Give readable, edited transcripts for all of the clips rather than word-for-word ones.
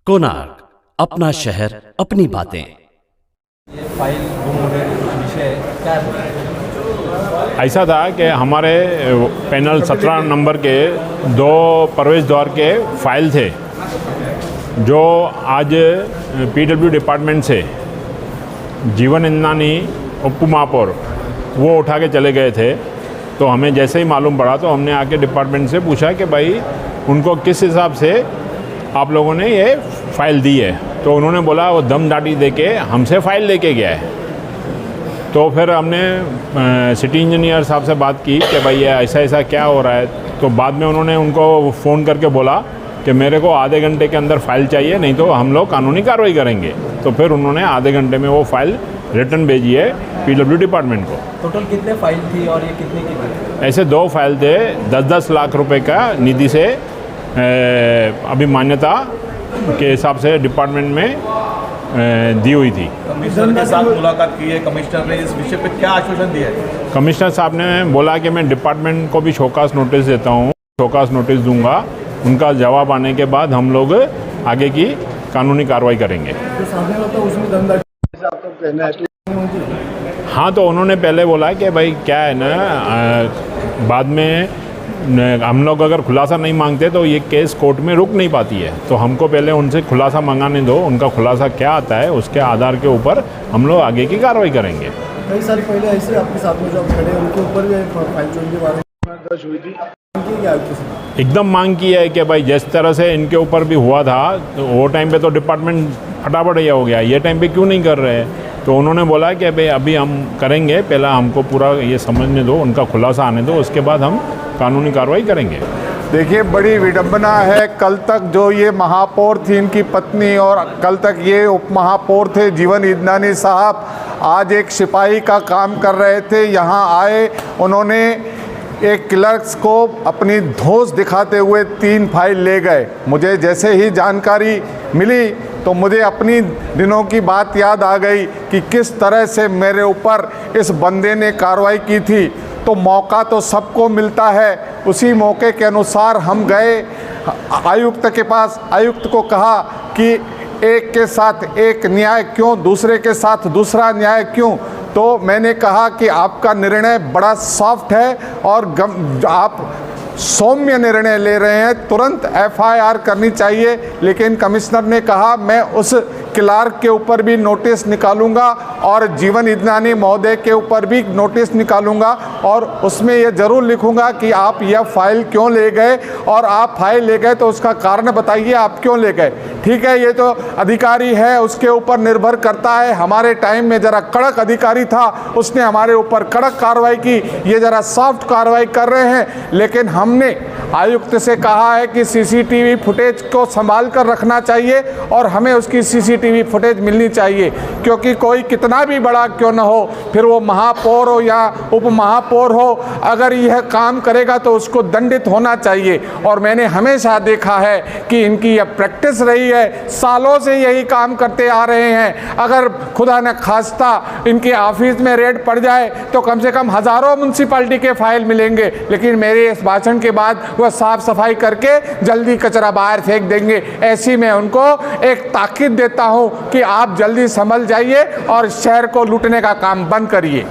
कोणार्क, अपना शहर, अपनी बातें। ये फाइल गुम होने का विषय क्या है? ऐसा था कि हमारे पैनल 17 नंबर के 2 प्रवेश द्वार के फाइल थे जो आज पीडब्ल्यू डिपार्टमेंट से जीवन इंद्रानी उप महापौर वो उठा के चले गए थे। तो हमें जैसे ही मालूम पड़ा तो हमने आके डिपार्टमेंट से पूछा कि भाई उनको किस हिसाब से आप लोगों ने ये फ़ाइल दी है। तो उन्होंने बोला वो दम दाटी दे के हमसे फ़ाइल लेके गया है। तो फिर हमने सिटी इंजीनियर साहब से बात की कि भाई ये ऐसा ऐसा क्या हो रहा है। तो बाद में उन्होंने उनको फ़ोन करके बोला कि मेरे को आधे घंटे के अंदर फ़ाइल चाहिए, नहीं तो हम लोग कानूनी कार्रवाई करेंगे। तो फिर उन्होंने आधे घंटे में वो फ़ाइल रिटर्न भेजी है पीडब्ल्यू डिपार्टमेंट को। टोटल कितने फाइल थी और ये कितने की थी? ऐसे 2 फाइल थे। 10-10 लाख रुपए का निधि से अभी मान्यता के हिसाब से डिपार्टमेंट में दी हुई थी। कमिश्नर के साथ मुलाकात की है, कमिश्नर ने इस विषय पे क्या आश्वासन दिया है? कमिश्नर साहब ने बोला कि मैं डिपार्टमेंट को भी शोकास नोटिस देता हूँ, शोकास नोटिस दूंगा। उनका जवाब आने के बाद हम लोग आगे की कानूनी कार्रवाई करेंगे। तो सामने होता है उसमें धंधा आपको कहना है? हाँ, तो उन्होंने पहले बोला कि भाई क्या है ना, बाद में हम लोग अगर खुलासा नहीं मांगते तो ये केस कोर्ट में रुक नहीं पाती है। तो हमको पहले उनसे खुलासा मंगाने दो, उनका खुलासा क्या आता है उसके आधार के ऊपर हम लोग आगे की कार्रवाई करेंगे। कई साल पहले ऐसे आपके साथ में जो आप खड़े हैं उनके ऊपर भी फाइल चोरी के बारे में दर्ज हुई थी। एकदम मांग की है कि भाई जिस तरह से इनके ऊपर भी हुआ था तो वो टाइम पे तो डिपार्टमेंट फटाफट ये हो गया, ये टाइम पे क्यों नहीं कर रहे हैं। तो उन्होंने बोला कि भाई अभी हम करेंगे, पहला हमको पूरा ये समझने दो, उनका खुलासा आने दो, उसके बाद हम कानूनी कार्रवाई करेंगे। देखिए, बड़ी विडंबना है। कल तक जो ये महापौर थी इनकी पत्नी और कल तक ये उप महापौर थे जीवन इंद्रानी साहब, आज एक सिपाही का काम कर रहे थे। यहाँ आए, उन्होंने एक क्लर्क्स को अपनी धौंस दिखाते हुए 3 फाइल ले गए। मुझे जैसे ही जानकारी मिली तो मुझे अपनी दिनों की बात याद आ गई कि किस तरह से मेरे ऊपर इस बंदे ने कार्रवाई की थी। तो मौका तो सबको मिलता है, उसी मौके के अनुसार हम गए आयुक्त के पास। आयुक्त को कहा कि एक के साथ एक न्याय क्यों, दूसरे के साथ दूसरा न्याय क्यों। तो मैंने कहा कि आपका निर्णय बड़ा सॉफ्ट है और आप सौम्य निर्णय ले रहे हैं, तुरंत FIR करनी चाहिए। लेकिन कमिश्नर ने कहा मैं उस क्लार्क के ऊपर भी नोटिस निकालूंगा और जीवन इंद्रानी महोदय के ऊपर भी नोटिस निकालूंगा और उसमें ये ज़रूर लिखूंगा कि आप यह फाइल क्यों ले गए और आप फाइल ले गए तो उसका कारण बताइए, आप क्यों ले गए। ठीक है, ये तो अधिकारी है, उसके ऊपर निर्भर करता है। हमारे टाइम में ज़रा कड़क अधिकारी था, उसने हमारे ऊपर कड़क कार्रवाई की, ये ज़रा सॉफ्ट कार्रवाई कर रहे हैं। लेकिन हमने आयुक्त से कहा है कि CCTV फुटेज को संभाल कर रखना चाहिए और हमें उसकी CCTV फुटेज मिलनी चाहिए, क्योंकि कोई कितना भी बड़ा क्यों ना हो, फिर वो महापौर हो या उप महापौर हो, अगर यह काम करेगा तो उसको दंडित होना चाहिए। और मैंने हमेशा देखा है कि इनकी यह प्रैक्टिस रही है, सालों से यही काम करते आ रहे हैं। अगर खुदा न खास्ता इनके ऑफिस में रेड पड़ जाए तो कम से कम हज़ारों म्यूनसिपालिटी के फाइल मिलेंगे, लेकिन मेरे इस भाषण के बाद वह साफ सफाई करके जल्दी कचरा बाहर फेंक देंगे। ऐसी मैं उनको एक ताकीद देता हूं कि आप जल्दी संभल जाइए और शहर को लूटने का काम बंद करिए।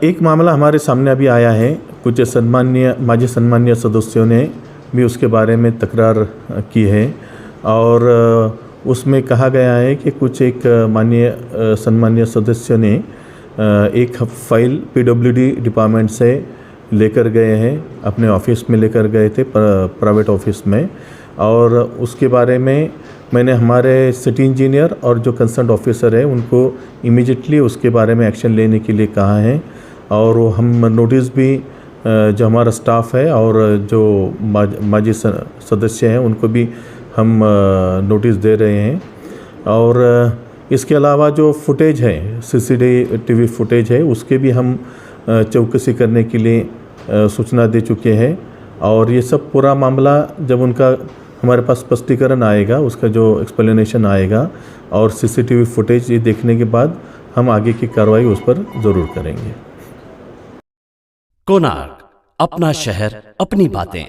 एक मामला हमारे सामने अभी आया है, कुछ माजी सम्मानीय सदस्यों ने भी उसके बारे में तकरार की है और उसमें कहा गया है कि कुछ एक सम्मानीय सदस्यों ने एक फाइल PWD डिपार्टमेंट से लेकर गए हैं, अपने ऑफिस में लेकर गए थे, प्राइवेट ऑफिस में। और उसके बारे में मैंने हमारे सिटी इंजीनियर और जो कंसर्न ऑफिसर है उनको इमीडिएटली उसके बारे में एक्शन लेने के लिए कहा है। और हम नोटिस भी जो हमारा स्टाफ है और जो माजी सदस्य हैं उनको भी हम नोटिस दे रहे हैं। और इसके अलावा जो फुटेज है, CCTV फुटेज है, उसके भी हम चौकसी करने के लिए सूचना दे चुके हैं। और ये सब पूरा मामला जब उनका हमारे पास स्पष्टीकरण आएगा, उसका जो एक्सप्लेनेशन आएगा और CCTV फुटेज ये देखने के बाद हम आगे की कार्रवाई उस पर ज़रूर करेंगे। कोणार्क, अपना शहर, अपनी बातें।